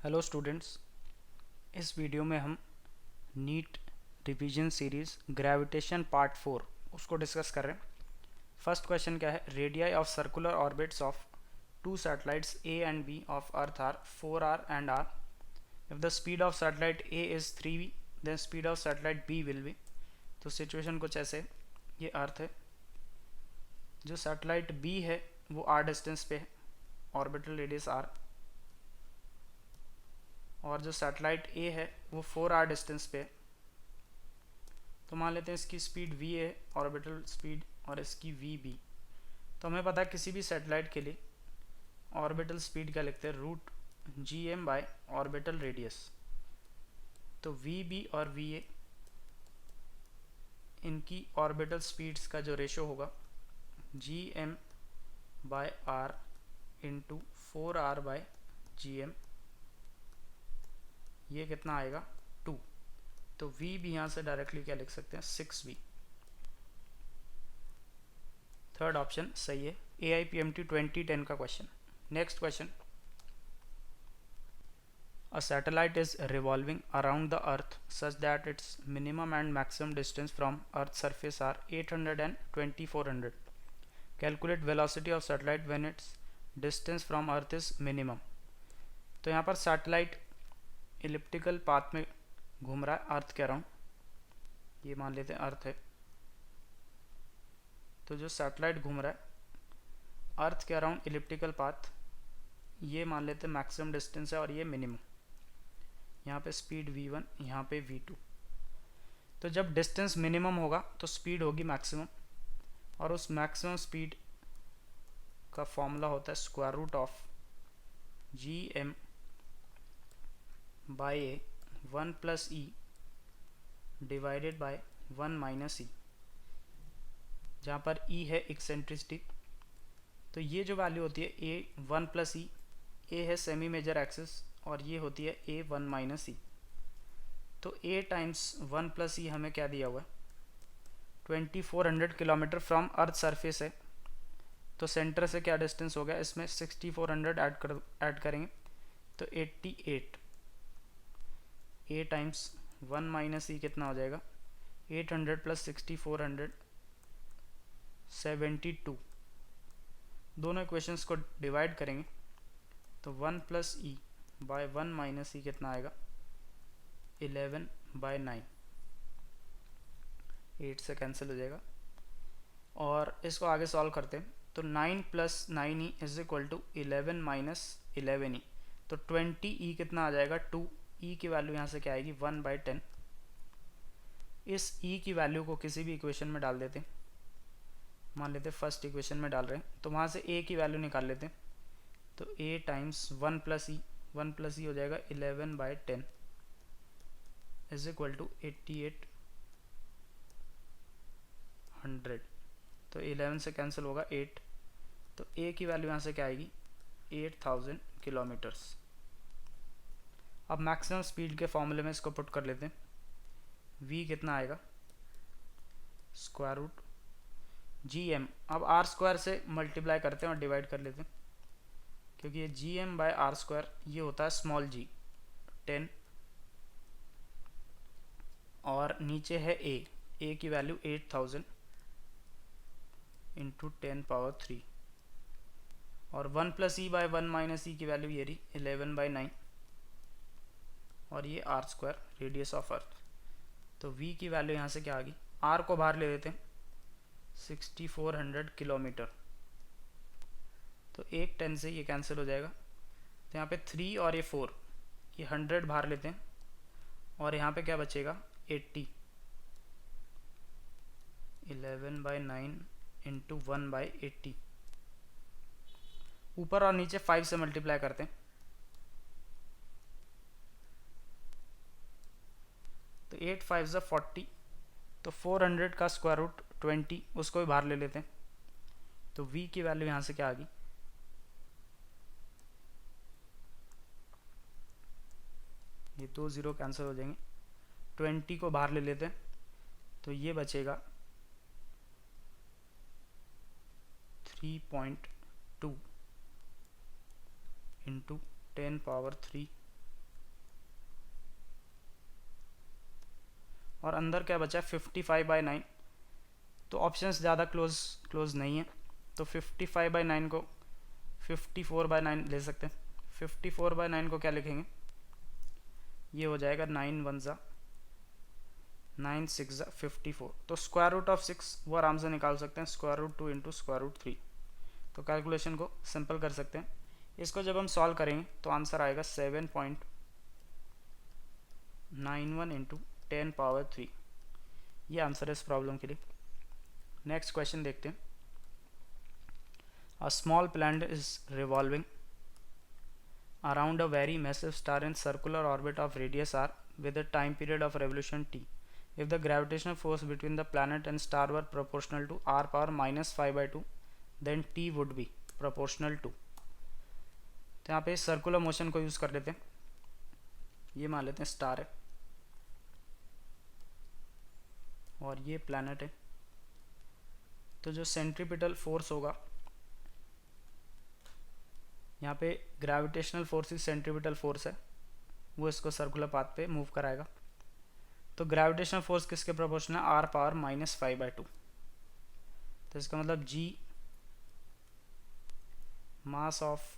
Hello students, इस video में हम NEET revision series gravitation part 4 उसको डिस्कस कर रहे हैं। फर्स्ट क्वेश्चन क्या है? Radii of circular orbits of two satellites A and B of earth are 4r and r. If the speed of satellite A is 3v, then speed of satellite B will be. तो situation कुछ ऐसे, ये अर्थ है, जो satellite B है वो r distance पे है, ऑर्बिटल रेडियस r, और जो सैटेलाइट ए है वो 4r डिस्टेंस पे है। तो मान लेते हैं इसकी स्पीड v है, ऑर्बिटल स्पीड, और इसकी vb। तो हमें पता है किसी भी सैटेलाइट के लिए ऑर्बिटल स्पीड क्या लिखते हैं, root gm by orbital radius. तो vb और va इनकी ऑर्बिटल स्पीड्स का जो रेशो होगा gm by r into 4r by gm, ये कितना आएगा 2। तो v भी यहाँ से डायरेक्टली क्या लिख सकते हैं 6v। थर्ड ऑप्शन सही है, AIPMT 2010 का question. Next question, a satellite is revolving around the earth such that its minimum and maximum distance from earth's surface are 800 and 2400. Calculate velocity of satellite when its distance from earth is minimum. तो यहाँ पर satellite elliptical path में घूम रहा है अर्थ के around, ये मान लेते हैं अर्थ है। तो जो सैटेलाइट घूम रहा है अर्थ के अराउंड इलिप्टिकल पाथ, ये मान लेते हैं मैक्सिमम डिस्टेंस है और ये मिनिमम। यहाँ पे स्पीड v1, यहाँ पे v2। तो जब डिस्टेंस मिनिमम होगा तो स्पीड होगी मैक्सिमम, और उस मैक्सिमम स्पीड का फॉर्मूला होता है square root of gm by a 1 plus e divided by 1 minus e, जहाँ पर ई है एक्सेंट्रिसिटी। तो ये जो वैल्यू होती है ए 1 प्लस ई, ए है सेमी मेजर एक्सिस और ये होती है ए 1 माइनस ई। तो ए टाइम्स 1 प्लस ई हमें क्या दिया हुआ है 2400 किलोमीटर फ्रॉम अर्थ सरफेस है। तो सेंटर से क्या डिस्टेंस हो गया, इसमें 6400 ऐड करेंगे तो 88। ए टाइम्स 1 माइनस ई कितना हो जाएगा 800 प्लस 6400 72। दोनों इक्वेशंस को डिवाइड करेंगे तो 1 प्लस ई बाय 1 माइनस ई कितना आएगा 11 बाय 9, 8 से कैंसिल हो जाएगा। और इसको आगे सॉल्व करते हैं तो 9 plus 9 e is equal to 11 minus 11 e. तो 20 ई कितना आ जाएगा 2। ई की वैल्यू यहाँ से क्या आएगी 1 बाई 10। इस ई की वैल्यू को किसी भी इक्वेशन में डाल देते हैं, मान लेते फर्स्ट इक्वेशन में डाल रहे हैं तो वहाँ से ए की वैल्यू निकाल लेते हैं। तो ए टाइम्स 1 प्लस ई, 1 प्लस ई हो जाएगा 11 बाई 10 इज इक्वल टू 8800। तो 11 से कैंसिल होगा 8, तो ए की वैल्यू यहाँ से क्या आएगी 8000 किलोमीटर्स। अब मैक्सिमम स्पीड के फॉर्मूले में इसको पुट कर लेते हैं। v कितना आएगा स्क्वायर रूट gm, अब r स्क्वायर से मल्टीप्लाई करते हैं और डिवाइड कर लेते हैं, क्योंकि ये gm बाय r स्क्वायर ये होता है स्मॉल g 10, और नीचे है a की वैल्यू 8000 इंटू 10 पावर 3, और 1 प्लस ई बाय 1 माइनस ई की वैल्यू ये रही 11 बाई 9, और ये r square radius of earth. तो v की वैल्यू यहाँ से क्या आ गई, r को बाहर ले लेते हैं 6400 किलोमीटर। तो एक 10 से ये कैंसिल हो जाएगा, तो यहाँ पे 3 और ये 4, ये 100 बाहर लेते हैं, और यहाँ पे क्या बचेगा 80। 11 बाई 9 इंटू 1 बाई 80, ऊपर और नीचे 5 से मल्टीप्लाई करते हैं तो 8 5 ज़ा 40। तो 400 का स्क्वायर रूट 20, उसको भी बाहर ले लेते हैं। तो v की वैल्यू यहाँ से क्या आ गई, ये 2 0 कैंसिल हो जाएंगे, 20 को बाहर ले लेते हैं तो ये बचेगा 3.2 इंटू 10 पावर 3 और अंदर क्या बचा 55/9, तो ऑप्शंस ज़्यादा क्लोज नहीं है, तो 55/9 को 54/9 ले सकते हैं। 54/9 को क्या लिखेंगे, ये हो जाएगा 9 1 ज़ा 9 6 ज़ा 54, तो स्क्वायर रूट ऑफ 6 वो आराम से निकाल सकते हैं, square root 2 into square root 3, तो कैलकुलेशन को सिंपल कर सकते हैं। इसको जब हम सॉल्व करेंगे तो आंसर आएगा 7.91 इंटू 10⁻3, ये आंसर है इस प्रॉब्लम के लिए। नेक्स्ट क्वेश्चन देखते हैं। A small planet is revolving around a very massive star in circular orbit of radius r with a time period of revolution t. If the gravitational force between the planet and star were proportional to r power minus 5/2, then t would be proportional to. तो यहाँ पे circular motion को use कर लेते हैं, ये मान लेते हैं स्टार है और ये प्लैनेट है, तो जो सेंट्रीपिटल फोर्स होगा यहाँ पे ग्रेविटेशनल फोर्स ही सेंट्रीपिटल फोर्स है, वो इसको सर्कुलर पाथ पे मूव कराएगा। तो ग्रेविटेशनल फोर्स किसके प्रोपोर्शनल है, r पावर minus 5/2, तो इसका मतलब g mass of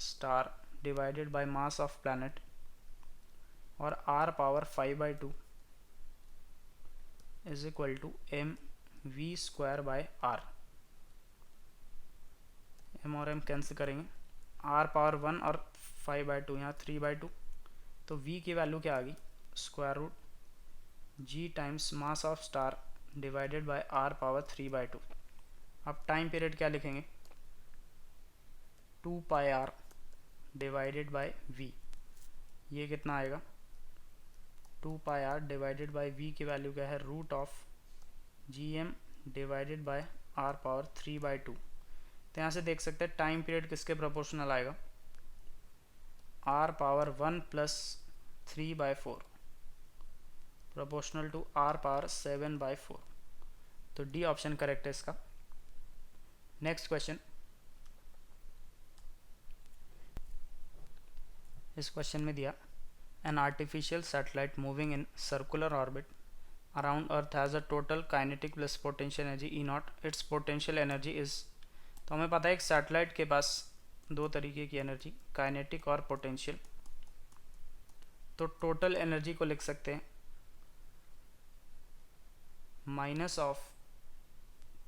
star divided by mass of planet और r power 5/2 is equal to mv²/r। m और m कैंसिल करेंगे, r पावर 1 और 5/2 यहाँ 3/2, तो v की वैल्यू क्या आ गई, square root g times mass of star divided by r power 3/2। अब टाइम पीरियड क्या लिखेंगे, 2πr डिवाइडेड बाय v, ये कितना आएगा 2πr डिवाइडेड बाय v की वैल्यू क्या है, root of gm divided by r power 3/2। तो यहाँ से देख सकते हैं टाइम पीरियड किसके प्रोपोर्शनल आएगा, r power 1 plus 3/4 proportional to r power 7/4, तो डी ऑप्शन करेक्ट है इसका। नेक्स्ट क्वेश्चन, इस क्वेश्चन में दिया an artificial satellite moving in circular orbit around earth has a total kinetic plus potential energy E not, it's potential energy is. तो हमें पता है एक सैटेलाइट के पास दो तरीके की एनर्जी, काइनेटिक और पोटेंशियल, तो टोटल एनर्जी को लिख सकते हैं माइनस ऑफ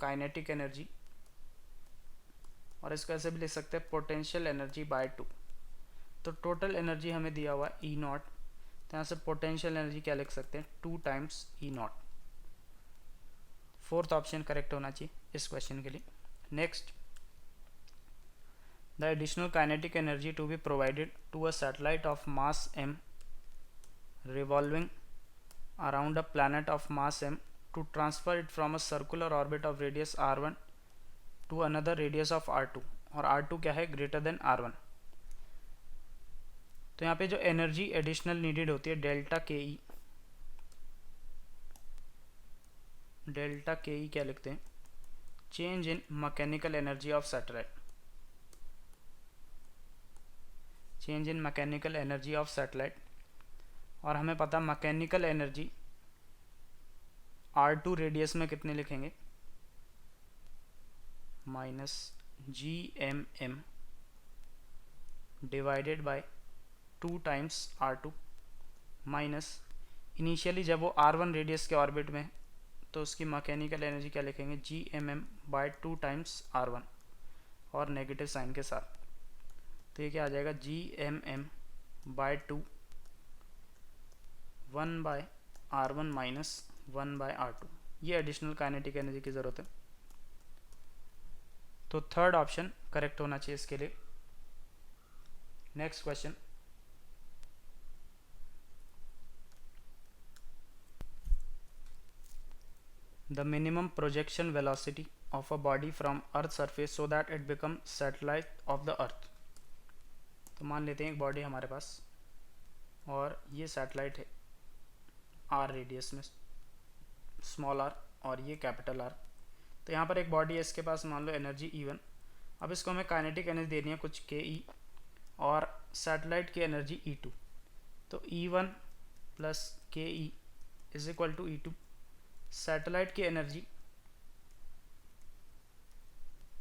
काइनेटिक एनर्जी, और इसको ऐसे भी लिख सकते हैं पोटेंशियल एनर्जी बाय 2। तो टोटल एनर्जी हमें दिया हुआ ई नॉट, तो यहाँ से पोटेंशियल एनर्जी क्या लिख सकते हैं 2 times E not. Fourth option correct होना चाहिए इस क्वेश्चन के लिए। Next, the additional kinetic energy to be provided to a satellite of mass m revolving around a planet of mass m to transfer it from a circular orbit of radius r1 to another radius of r2, और r2 क्या है greater than r1। तो यहाँ पे जो energy additional needed होती है delta के ई, डेल्टा के ई क्या लिखते हैं, change in mechanical energy of satellite, change in mechanical energy of satellite, और हमें पता मैकेनिकल एनर्जी r2 रेडियस में कितने लिखेंगे, minus GMM divided by 2 times r2 minus initially जब वो r1 रेडियस के ऑर्बिट में तो उसकी मैकेनिकल एनर्जी क्या लिखेंगे GMM बाय 2 टाइम्स r1 और नेगेटिव साइन के साथ, तो ये क्या आ जाएगा GMM by 2 1 by r1 minus 1 by r2, ये एडिशनल काइनेटिक एनर्जी की ज़रूरत है। तो थर्ड ऑप्शन करेक्ट होना चाहिए इसके लिए। Next question, the minimum projection velocity of a body from earth surface so that it become satellite of the earth. तो मान लेते हैं एक बॉडी हमारे पास और ये सैटेलाइट है r रेडियस में, स्मॉल r और ये कैपिटल R। तो यहाँ पर एक बॉडी है, इसके पास मान लो एनर्जी E1, अब इसको हमें काइनेटिक एनर्जी देनी है कुछ ke और सैटेलाइट की एनर्जी E2, तो E1 plus ke is equal to E2। Satellite की एनर्जी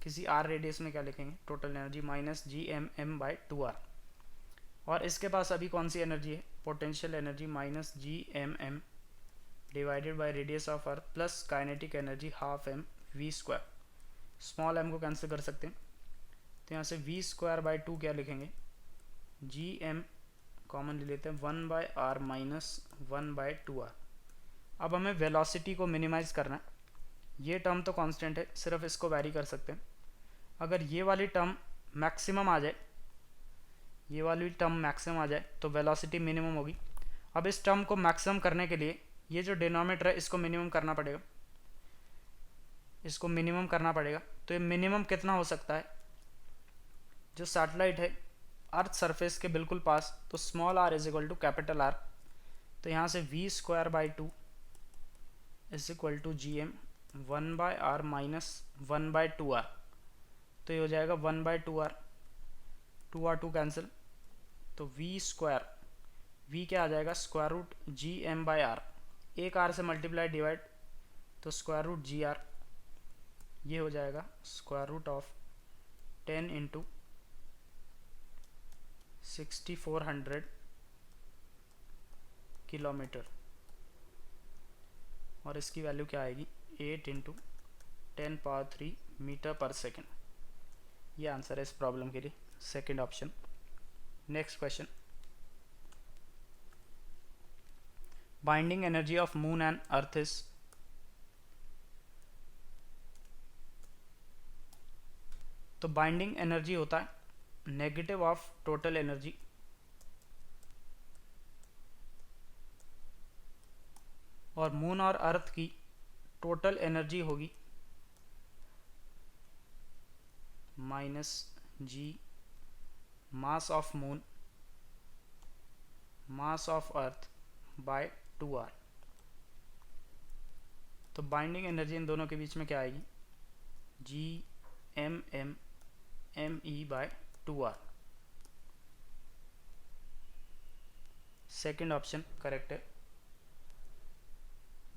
किसी r रेडियस में क्या लिखेंगे, टोटल एनर्जी माइनस GMM/2r। और इसके पास अभी कौन सी एनर्जी है, potential energy minus GMM divided by radius of earth plus kinetic energy half mv²। Small m को कैंसिल कर सकते हैं, तो यहाँ से v²/2 क्या लिखेंगे, gm कॉमन ले लेते हैं 1/r माइनस 1/2r। अब हमें वेलोसिटी को मिनिमाइज करना है, ये टर्म तो कांस्टेंट है, सिर्फ इसको वैरी कर सकते हैं। अगर ये वाली टर्म मैक्सिमम आ जाए, ये वाली टर्म मैक्सिमम आ जाए तो वेलोसिटी मिनिमम होगी। अब इस टर्म को मैक्सिमम करने के लिए ये जो डिनोमिनेटर है इसको मिनिमम करना पड़ेगा, इसको मिनिमम करना पड़ेगा। तो ये मिनिमम कितना हो सकता है, जो सैटेलाइट है अर्थ सरफेस के बिल्कुल पास, तो small r is equal to capital R। तो यहाँ से v²/2 is equal to GM 1/r minus 1/2r। तो ये हो जाएगा 1/2r, 2r कैंसिल, तो v², v क्या आ जाएगा, स्क्वायर रूट GM/r, एक r से मल्टीप्लाई डिवाइड, तो स्क्वायर रूट GR, ये हो जाएगा स्क्वायर रूट ऑफ 10 इंटू 6400 किलोमीटर, और इसकी वैल्यू क्या आएगी, 8 इंटू 10⁻³ मीटर पर सेकेंड। ये आंसर है इस प्रॉब्लम के लिए, second option. Next question, binding energy of moon and earth is, तो बाइंडिंग एनर्जी होता है नेगेटिव ऑफ टोटल एनर्जी, और मून और अर्थ की टोटल एनर्जी होगी minus G mass of moon mass of earth by 2r। तो binding energy in दोनों के बीच में क्या आएगी, GMM me/2r। Second option correct है।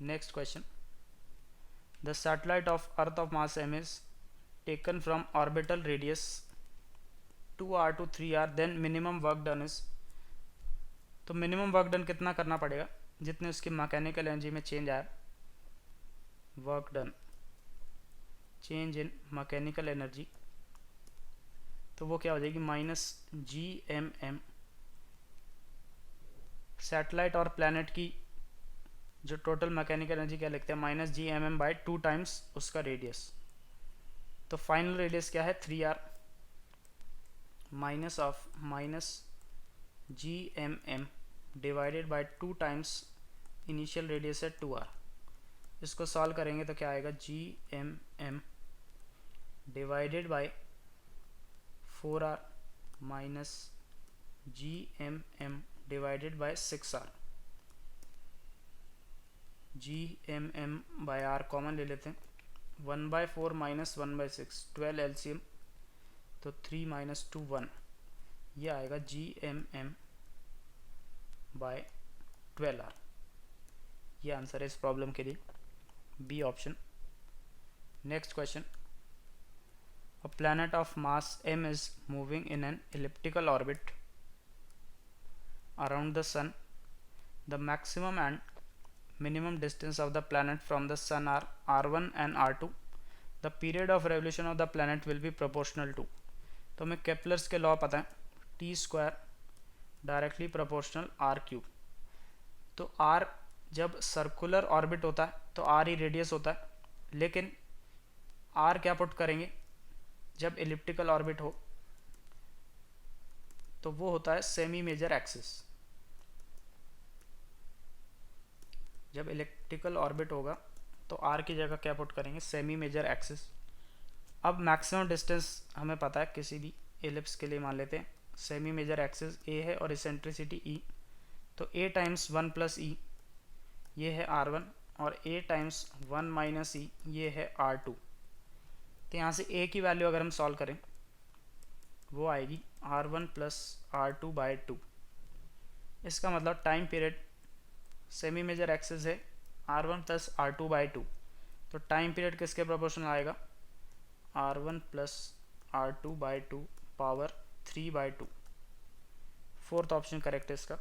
Next question, the satellite of earth of mass m is taken from orbital radius 2r to 3r, then minimum work done is, तो minimum work done कितना करना पड़ेगा, जितने उसकी मैकेनिकल एनर्जी में change आया, work done change in mechanical energy, तो वो क्या हो जाएगी माइनस GMM। सैटेलाइट और प्लैनेट की जो टोटल मैकेनिकल एनर्जी क्या लिखते हैं, माइनस GMM/2 टाइम्स उसका रेडियस, तो फाइनल रेडियस क्या है 3r minus of minus GMM divided by 2 times initial radius है 2r। इसको सॉल्व करेंगे तो क्या आएगा, GMM divided by 4r minus GMM divided by 6r। GMM/r common ले लेते हैं, 1/4 माइनस 1/6, 12 LCM, तो 3 - 2 1, ये आएगा GMM/12r। ये आंसर है इस प्रॉब्लम के लिए, b option. Next question, a planet of mass m is moving in an elliptical orbit around the sun. The maximum and minimum distance of the planet from the sun are r1 and r2. The period of revolution of the planet will be proportional to, तो हमें Kepler's के law पता है, t² directly proportional r³। तो r जब circular orbit होता है तो r ही रेडियस होता है, लेकिन r क्या पुट करेंगे जब एलिप्टिकल ऑर्बिट हो, तो वो होता है सेमी मेजर एक्सिस। जब इलेक्ट्रिकल ऑर्बिट होगा तो r की जगह क्या पुट करेंगे, सेमी मेजर एक्सिस। अब मैक्सिमम डिस्टेंस हमें पता है किसी भी एलिप्स के लिए, मान लेते हैं सेमी मेजर एक्सिस a है और इसेंट्रिसिटी e, तो a टाइम्स 1 + e ये है r1, और a टाइम्स 1 - e ये है r2। तो यहाँ से a की वैल्यू अगर हम सॉल्व करें वो आएगी r1 + r2/2। इसका मतलब time period semi major axis है R1 प्लस R2/2, तो टाइम पीरियड किसके प्रोपोर्शनल आएगा, R1 plus R2/2 power 3/2। Fourth option correct है इसका।